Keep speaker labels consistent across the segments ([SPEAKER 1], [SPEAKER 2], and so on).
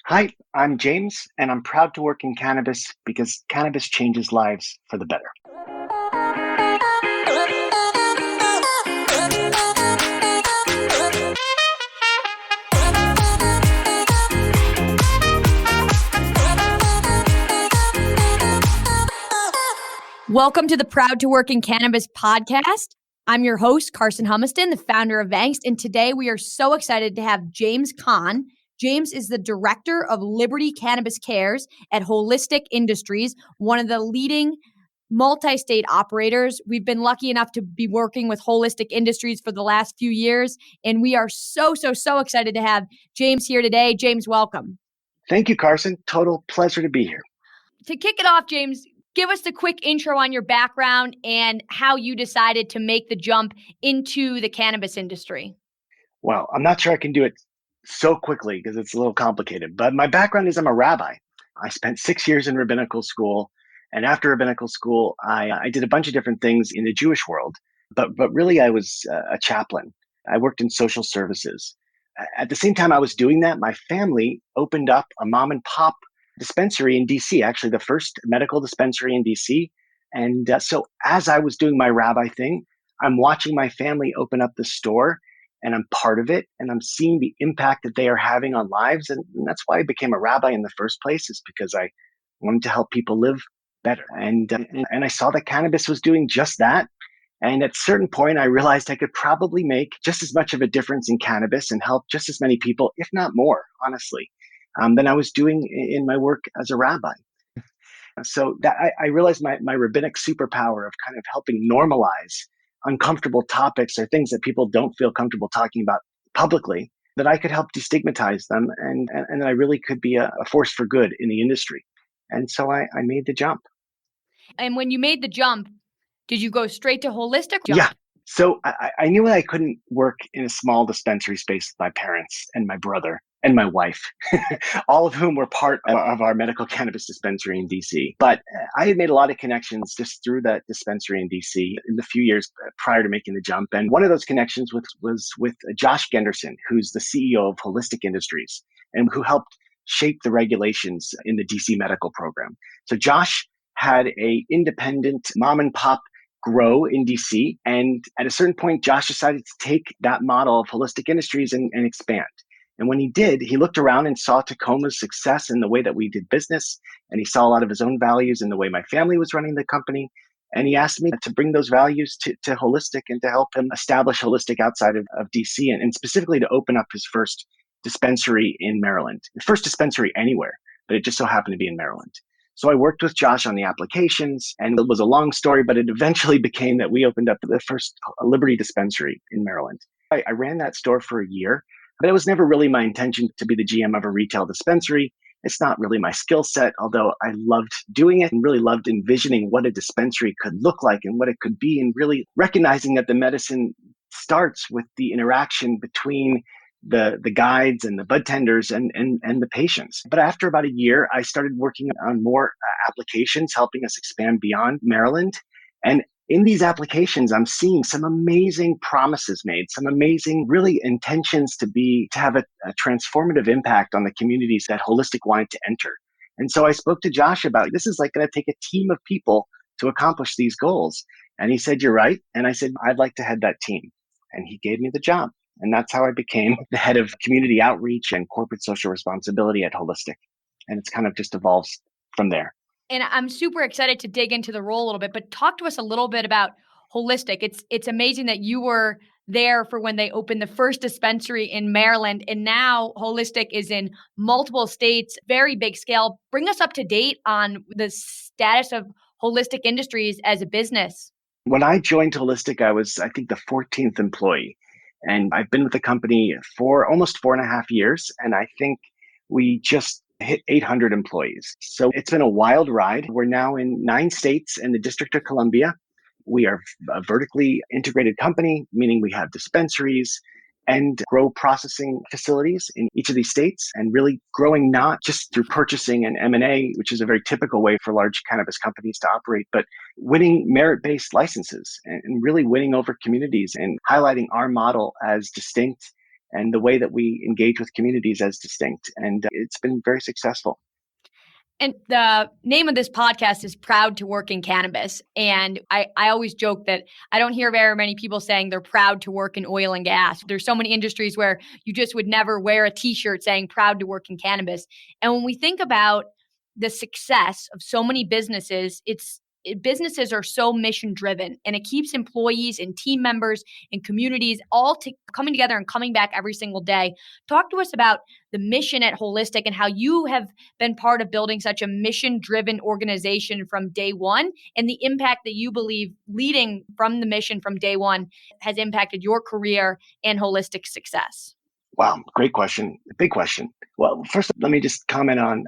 [SPEAKER 1] Hi, I'm James, and I'm proud to work in cannabis because cannabis changes lives for the better.
[SPEAKER 2] Welcome to the Proud to Work in Cannabis podcast. I'm your host, Karson Humiston, the founder of Angst, and today we are so excited to have James Kahn. James is the director of Liberty Cannabis Cares at Holistic Industries, one of the leading multi-state operators. We've been lucky enough to be working with Holistic Industries for the last few years, and we are so excited to have James here today. James, welcome.
[SPEAKER 1] Thank you, Karson. Total pleasure to be here.
[SPEAKER 2] To kick it off, James, give us a quick intro on your background and how you decided to make the jump into the cannabis industry.
[SPEAKER 1] Well, I'm not sure I can do it so quickly because it's a little complicated, but my background is I'm a rabbi. I spent 6 years in rabbinical school, and after rabbinical school, I did a bunch of different things in the Jewish world, but really I was a chaplain. I worked in social services. At the same time I was doing that, my family opened up a mom and pop dispensary in DC, actually the first medical dispensary in DC. And so as I was doing my rabbi thing, I'm watching my family open up the store and I'm part of it. And I'm seeing the impact that they are having on lives. And that's why I became a rabbi in the first place, is because I wanted to help people live better. And I saw that cannabis was doing just that. And at a certain point, I realized I could probably make just as much of a difference in cannabis and help just as many people, if not more, honestly, than I was doing in my work as a rabbi. So that I realized my rabbinic superpower of kind of helping normalize uncomfortable topics or things that people don't feel comfortable talking about publicly, that I could help destigmatize them and that I really could be a force for good in the industry. And so I made the jump.
[SPEAKER 2] And when you made the jump, did you go straight to holistic?
[SPEAKER 1] Yeah. So I knew I couldn't work in a small dispensary space with my parents and my brother and my wife, all of whom were part of our medical cannabis dispensary in DC. But I had made a lot of connections just through that dispensary in DC in the few years prior to making the jump. And one of those connections was with Josh Genderson, who's the CEO of Holistic Industries and who helped shape the regulations in the DC medical program. So Josh had a independent mom and pop grow in DC. And at a certain point, Josh decided to take that model of Holistic Industries and expand. And when he did, he looked around and saw Tacoma's success in the way that we did business. And he saw a lot of his own values in the way my family was running the company. And he asked me to bring those values to Holistic and to help him establish Holistic outside of DC and specifically to open up his first dispensary in Maryland, the first dispensary anywhere, but it just so happened to be in Maryland. So I worked with Josh on the applications, and it was a long story, but it eventually became that we opened up the first Liberty dispensary in Maryland. I ran that store for a year, but it was never really my intention to be the GM of a retail dispensary. It's not really my skill set, although I loved doing it and really loved envisioning what a dispensary could look like and what it could be, and really recognizing that the medicine starts with the interaction between the guides and the bud tenders and the patients. But after about a year, I started working on more applications, helping us expand beyond Maryland. And in these applications, I'm seeing some amazing promises made, some amazing really intentions to have a transformative impact on the communities that Holistic wanted to enter. And so I spoke to Josh about, this is like going to take a team of people to accomplish these goals. And he said, "You're right." And I said, "I'd like to head that team." And he gave me the job. And that's how I became the head of community outreach and corporate social responsibility at Holistic. And it's kind of just evolves from there.
[SPEAKER 2] And I'm super excited to dig into the role a little bit, but talk to us a little bit about Holistic. It's amazing that you were there for when they opened the first dispensary in Maryland, and now Holistic is in multiple states, very big scale. Bring us up to date on the status of Holistic Industries as a business.
[SPEAKER 1] When I joined Holistic, I was, I think, the 14th employee. And I've been with the company for almost 4.5 years. And I think we just hit 800 employees. So it's been a wild ride. We're now in 9 states and the District of Columbia. We are a vertically integrated company, meaning we have dispensaries and grow processing facilities in each of these states, and really growing not just through purchasing and M&A, which is a very typical way for large cannabis companies to operate, but winning merit-based licenses and really winning over communities and highlighting our model as distinct and the way that we engage with communities as distinct. And it's been very successful.
[SPEAKER 2] And the name of this podcast is Proud to Work in Cannabis. And I always joke that I don't hear very many people saying they're proud to work in oil and gas. There's so many industries where you just would never wear a t-shirt saying proud to work in cannabis. And when we think about the success of so many businesses, businesses are so mission driven, and it keeps employees and team members and communities all coming together and coming back every single day. Talk to us about the mission at Holistic and how you have been part of building such a mission driven organization from day one, and the impact that you believe leading from the mission from day one has impacted your career and Holistic success.
[SPEAKER 1] Wow, great question. Big question. Well, first, let me just comment on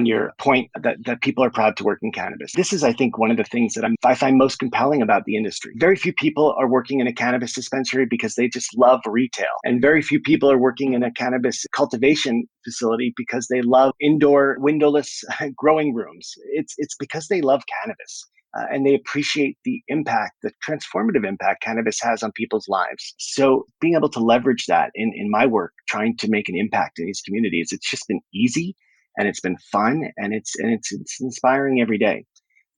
[SPEAKER 1] your point that people are proud to work in cannabis. This is, I think, one of the things that I find most compelling about the industry. Very few people are working in a cannabis dispensary because they just love retail. And very few people are working in a cannabis cultivation facility because they love indoor windowless growing rooms. It's because they love cannabis. And they appreciate the impact, the transformative impact cannabis has on people's lives. So being able to leverage that in my work, trying to make an impact in these communities, it's just been easy. And it's been fun, and it's inspiring every day.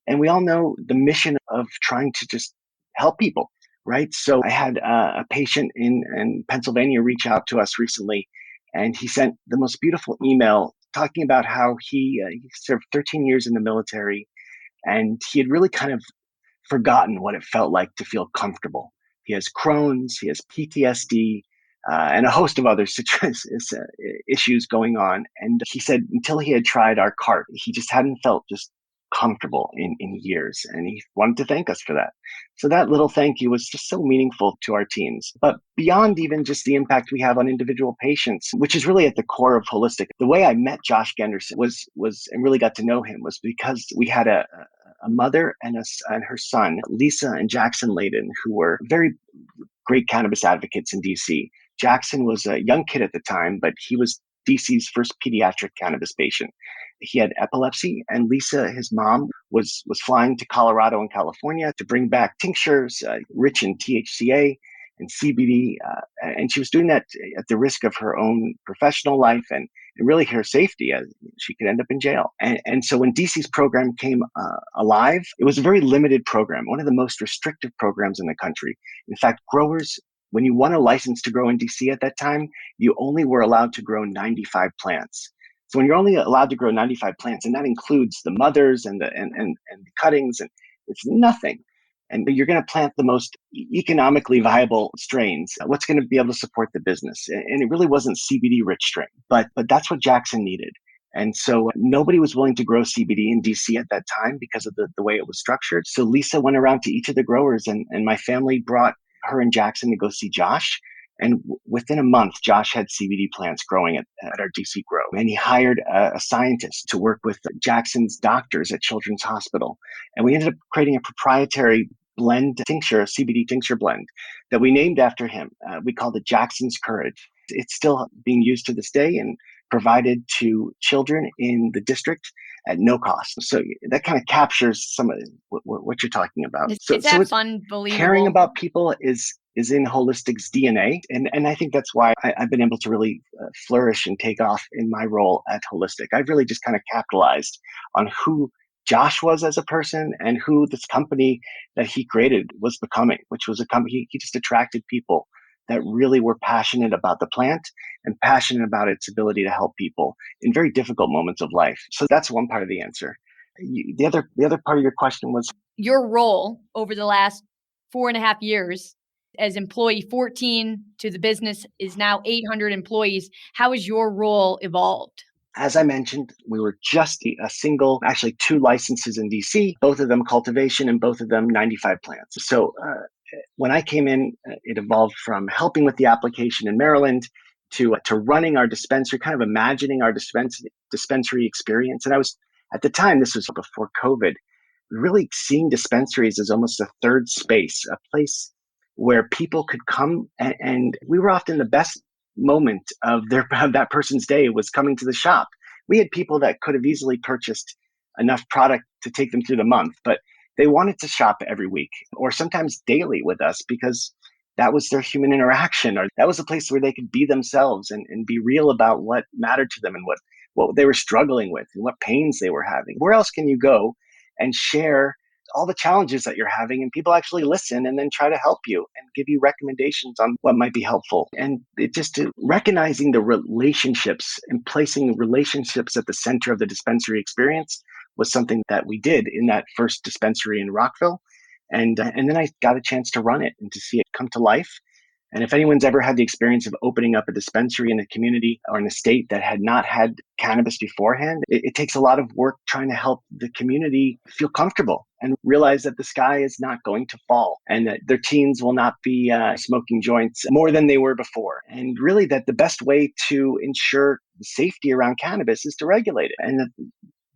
[SPEAKER 1] And we all know the mission of trying to just help people, right? So I had a patient in Pennsylvania reach out to us recently, and he sent the most beautiful email talking about how he served 13 years in the military, and he had really kind of forgotten what it felt like to feel comfortable. He has Crohn's, he has PTSD, and a host of other issues going on. And he said until he had tried our cart, he just hadn't felt just comfortable in years. And he wanted to thank us for that. So that little thank you was just so meaningful to our teams. But beyond even just the impact we have on individual patients, which is really at the core of Holistic, the way I met Josh Genderson was and really got to know him was because we had a mother and her son, Lisa and Jackson Layden, who were very great cannabis advocates in DC. Jackson was a young kid at the time, but he was DC's first pediatric cannabis patient. He had epilepsy, and Lisa, his mom, was flying to Colorado and California to bring back tinctures rich in THCA and CBD, and she was doing that at the risk of her own professional life and really her safety, as she could end up in jail. And so when DC's program came alive, it was a very limited program, one of the most restrictive programs in the country. In fact, growers, when you won a license to grow in DC at that time, you only were allowed to grow 95 plants. So when you're only allowed to grow 95 plants, and that includes the mothers and the cuttings, and it's nothing. And you're going to plant the most economically viable strains. What's going to be able to support the business? And it really wasn't CBD rich strain, but that's what Jackson needed. And so nobody was willing to grow CBD in DC at that time because of the way it was structured. So Lisa went around to each of the growers, and my family brought her and Jackson to go see Josh. And within a month, Josh had CBD plants growing at our DC grow. And he hired a scientist to work with Jackson's doctors at Children's Hospital. And we ended up creating a proprietary blend tincture, a CBD tincture blend that we named after him. We called it Jackson's Courage. It's still being used to this day and provided to children in the district at no cost. So that kind of captures some of what you're talking about.
[SPEAKER 2] It's unbelievable.
[SPEAKER 1] Caring about people is in Holistic's DNA. And I think that's why I've been able to really flourish and take off in my role at Holistic. I've really just kind of capitalized on who Josh was as a person and who this company that he created was becoming, which was a company, he just attracted people that really were passionate about the plant and passionate about its ability to help people in very difficult moments of life. So that's one part of the answer. The other part of your question was
[SPEAKER 2] your role over the last 4.5 years as employee 14 to the business is now 800 employees. How has your role evolved?
[SPEAKER 1] As I mentioned, we were just actually 2 licenses in DC, both of them cultivation and both of them 95 plants. So when I came in, it evolved from helping with the application in Maryland to running our dispensary, kind of imagining our dispensary experience. And I was, at the time, this was before COVID, really seeing dispensaries as almost a third space, a place where people could come and we were often the best moment of that person's day was coming to the shop. We had people that could have easily purchased enough product to take them through the month, but they wanted to shop every week or sometimes daily with us because that was their human interaction, or that was a place where they could be themselves and be real about what mattered to them and what they were struggling with and what pains they were having. Where else can you go and share all the challenges that you're having, and people actually listen and then try to help you and give you recommendations on what might be helpful? And it just recognizing the relationships and placing relationships at the center of the dispensary experience was something that we did in that first dispensary in Rockville. And then I got a chance to run it and to see it come to life. And if anyone's ever had the experience of opening up a dispensary in a community or in a state that had not had cannabis beforehand, it takes a lot of work trying to help the community feel comfortable and realize that the sky is not going to fall and that their teens will not be smoking joints more than they were before. And really that the best way to ensure the safety around cannabis is to regulate it. And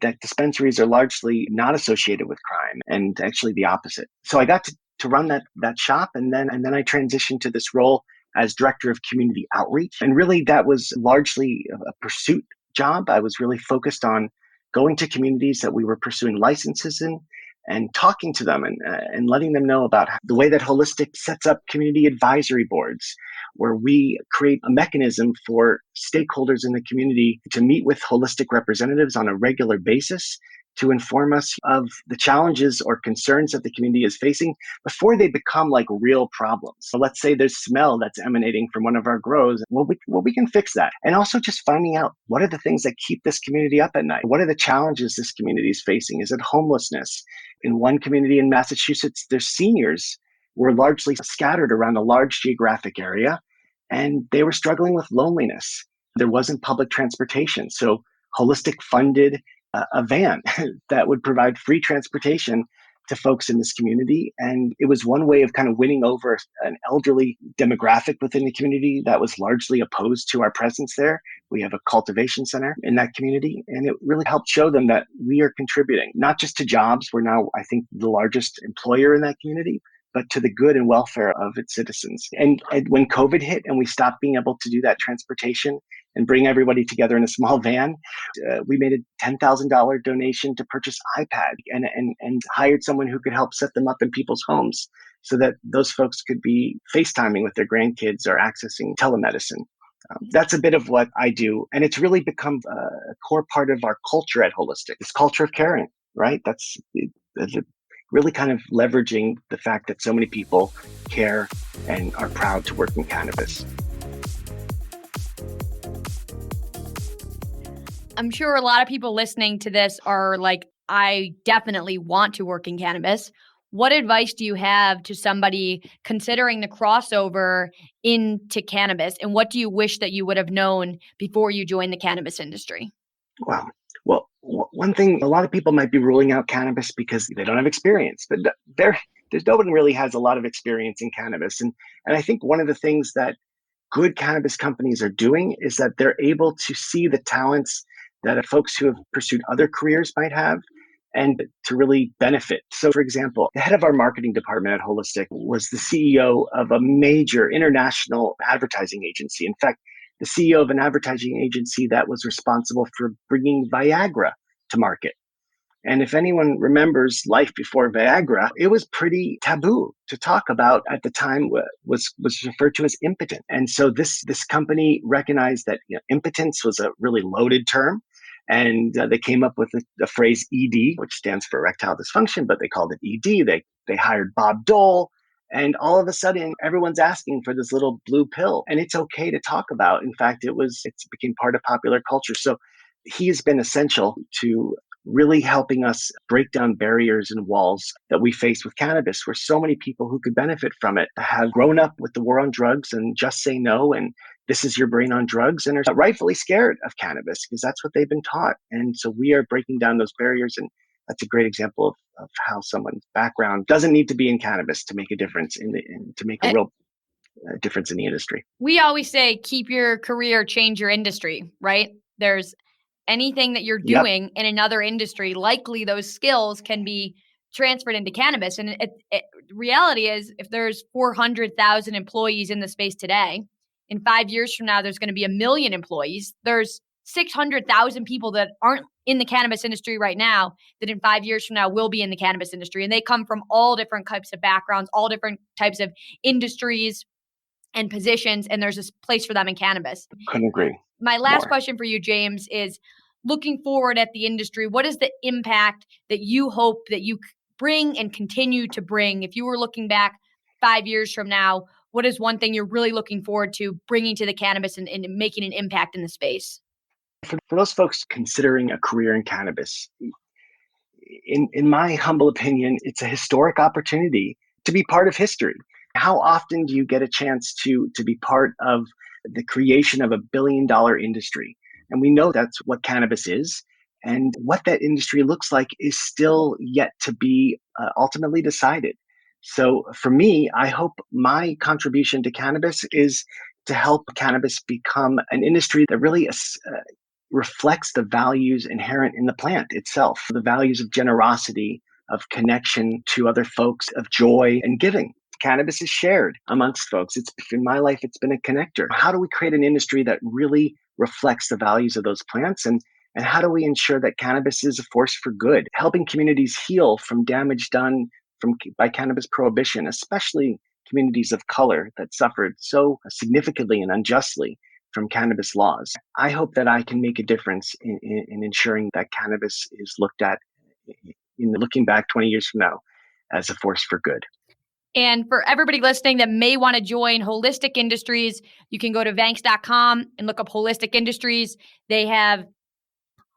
[SPEAKER 1] that dispensaries are largely not associated with crime, and actually the opposite. So I got to run that shop, and then I transitioned to this role as director of community outreach. And really that was largely a pursuit job. I was really focused on going to communities that we were pursuing licenses in and talking to them and letting them know about the way that Holistic sets up community advisory boards, where we create a mechanism for stakeholders in the community to meet with holistic representatives on a regular basis to inform us of the challenges or concerns that the community is facing before they become like real problems. So let's say there's smell that's emanating from one of our grows. Well, we can fix that. And also just finding out what are the things that keep this community up at night? What are the challenges this community is facing? Is it homelessness? In one community in Massachusetts, their seniors were largely scattered around a large geographic area, and they were struggling with loneliness. There wasn't public transportation. So Holistic funded a van that would provide free transportation to folks in this community. And it was one way of kind of winning over an elderly demographic within the community that was largely opposed to our presence there. We have a cultivation center in that community, and it really helped show them that we are contributing, not just to jobs. We're now, I think, the largest employer in that community, but to the good and welfare of its citizens. And when COVID hit and we stopped being able to do that transportation and bring everybody together in a small van, we made a $10,000 donation to purchase iPad and hired someone who could help set them up in people's homes so that those folks could be FaceTiming with their grandkids or accessing telemedicine. That's a bit of what I do. And it's really become a core part of our culture at Holistic, this culture of caring, right? That's really kind of leveraging the fact that so many people care and are proud to work in cannabis.
[SPEAKER 2] I'm sure a lot of people listening to this are like, I definitely want to work in cannabis. What advice do you have to somebody considering the crossover into cannabis? And what do you wish that you would have known before you joined the cannabis industry?
[SPEAKER 1] Wow. Well, one thing, a lot of people might be ruling out cannabis because they don't have experience, but there's no one really has a lot of experience in cannabis. And I think one of the things that good cannabis companies are doing is that they're able to see the talents that folks who have pursued other careers might have and to really benefit. So for example, the head of our marketing department at Holistic was the CEO of a major international advertising agency. In fact, the CEO of an advertising agency that was responsible for bringing Viagra to market. And if anyone remembers life before Viagra, it was pretty taboo to talk about at the time, was referred to as impotent. And so this company recognized that impotence was a really loaded term. And they came up with the phrase ED, which stands for erectile dysfunction, but they called it ED. They hired Bob Dole. And all of a sudden, everyone's asking for this little blue pill. And it's okay to talk about. In fact, it became part of popular culture. So he has been essential to really helping us break down barriers and walls that we face with cannabis, where so many people who could benefit from it have grown up with the war on drugs and Just Say No and This Is Your Brain on Drugs, and are rightfully scared of cannabis because that's what they've been taught. And so we are breaking down those barriers, and that's a great example of how someone's background doesn't need to be in cannabis to make a difference to make a real difference in the industry.
[SPEAKER 2] We always say, keep your career, change your industry, right? There's anything that you're doing in another industry, likely those skills can be transferred into cannabis. And reality is, if there's 400,000 employees in the space today, in 5 years from now, there's going to be 1 million employees. There's 600,000 people that aren't in the cannabis industry right now that in 5 years from now will be in the cannabis industry. And they come from all different types of backgrounds, all different types of industries, and positions, and there's a place for them in cannabis.
[SPEAKER 1] Couldn't agree.
[SPEAKER 2] My last
[SPEAKER 1] more.
[SPEAKER 2] question for you, James, is looking forward at the industry, what is the impact that you hope that you bring and continue to bring? If you were looking back 5 years from now, what is one thing you're really looking forward to bringing to the cannabis and making an impact in the space?
[SPEAKER 1] For those folks considering a career in cannabis, in my humble opinion, it's a historic opportunity to be part of history. How often do you get a chance to be part of the creation of $1 billion industry? And we know that's what cannabis is. And what that industry looks like is still yet to be ultimately decided. So for me, I hope my contribution to cannabis is to help cannabis become an industry that really reflects the values inherent in the plant itself, the values of generosity, of connection to other folks, of joy and giving. Cannabis is shared amongst folks. It's in my life, it's been a connector. How do we create an industry that really reflects the values of those plants? And how do we ensure that cannabis is a force for good, helping communities heal from damage done by cannabis prohibition, especially communities of color that suffered so significantly and unjustly from cannabis laws? I hope that I can make a difference in ensuring that cannabis is looked at, in looking back 20 years from now, as a force for good.
[SPEAKER 2] And for everybody listening that may want to join Holistic Industries, you can go to vanx.com and look up Holistic Industries. They have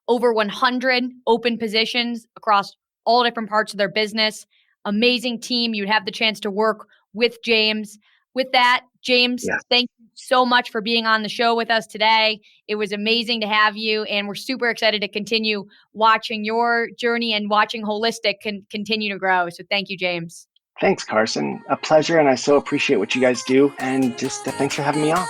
[SPEAKER 2] over 100 open positions across all different parts of their business. Amazing team. You'd have the chance to work with James. With that, James,
[SPEAKER 1] Yes.
[SPEAKER 2] Thank you so much for being on the show with us today. It was amazing to have you, and we're super excited to continue watching your journey and watching Holistic continue to grow. So thank you, James.
[SPEAKER 1] Thanks, Karson. A pleasure, and I so appreciate what you guys do. And just thanks for having me on.